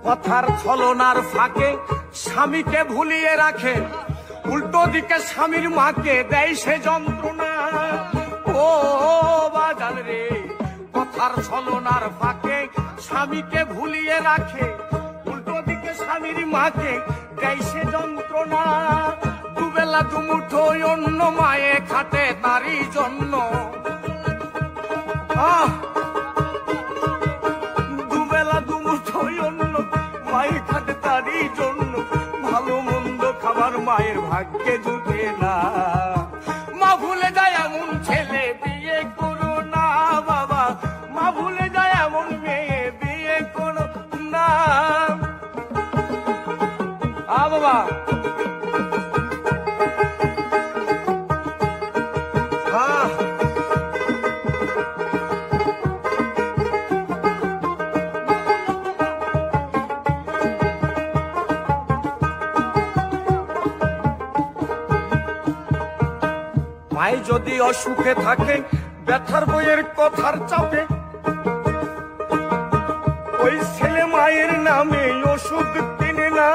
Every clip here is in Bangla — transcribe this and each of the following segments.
কথার ছলনার ফাঁকে স্বামীকে ভুলিয়ে রাখে, উল্টো দিকে স্বামীর মাকে দেয় সে যন্ত্রণা। ও বাজান রে, কথার ছলনার ফাঁকে স্বামীকে ভুলিয়ে রাখে, উল্টো দিকে স্বামীর মাকে দেয় সে যন্ত্রণা। দুবেলা দুমুঠো অন্য মায়ে খাটে তারই জন্য। দুবেলা দুমুঠো অন্য মায়ে খাটে তারই জন্য। ভালো মন্দ খাবার মায়ের ভাগ্যে জুটে না। মা ভুলে যায় এমন ছেলে বিয়ে করো না বাবা, মা ভুলে যায় এমন মেয়ে বিয়ে করো না। বাবা মাই যদি অসুখে থাকে ব্যথার বইয়ের কথার চাপে, ওই ছেলে মায়ের নামে ওষুধ কিনে না।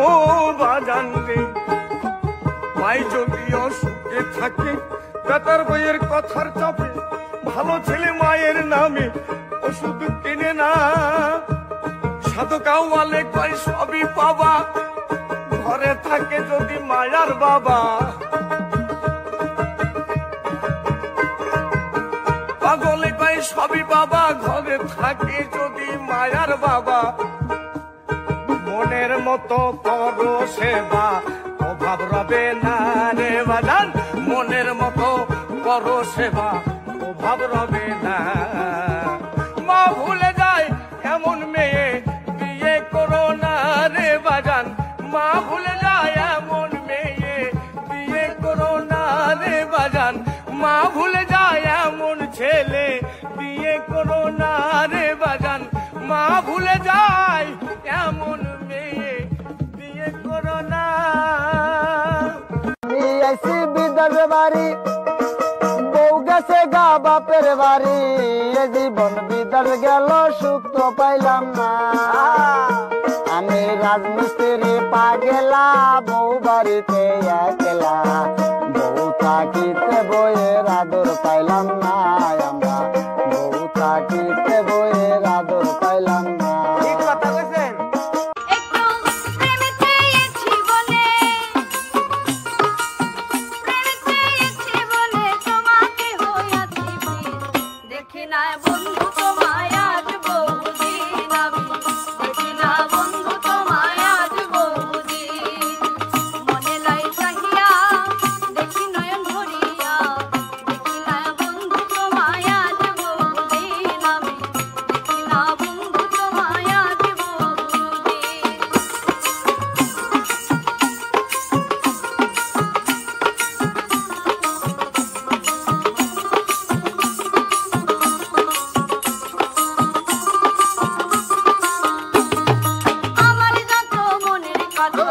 ও বাজান রে, মাই যদি অসুখে থাকে ব্যথার বইয়ের কথার চাপে, ভালো ছেলে মায়ের নামে ওষুধ কিনে না। সাধু কাউয়ালে কয় সবই পাবা, ঘরে থাকে যদি মায়ার বাবা। পাগলে কয় সবই বাবা, ঘরে থাকে যদি মায়ার বাবা। মনের মতো করো সেবা, অভাব রবে না রে বাজান। মনের মতো করো সেবা, অভাব রবে না। মা ভুলে যায় এমন মেয়ে বিয়ে করো না রে বাজান। মা ভুলে যায় এমন মেয়ে বিয়ে করো না রে বাজান। মা ভুলে যায় এমন ছেলে বিয়ে করো না রে বাজান। মা ভুলে যায় এমন মেয়ে বিয়ে করো না। বিদার বাড়ি বউ গেছে গা বাপের বাড়ি, এ জীবন বিদার গেল সুখ তো পাইলাম না। আমি রাজমিস্ত্রি পাগেলা, বউ বাড়িতে একলা, বউ থাকিতে বইয়ের আদর পাইলাম না। আমরা বউ থাকিতে বইয়ের আদর পাইলাম না। ঠিক কথা বলছেন। আমার যত মনের কথা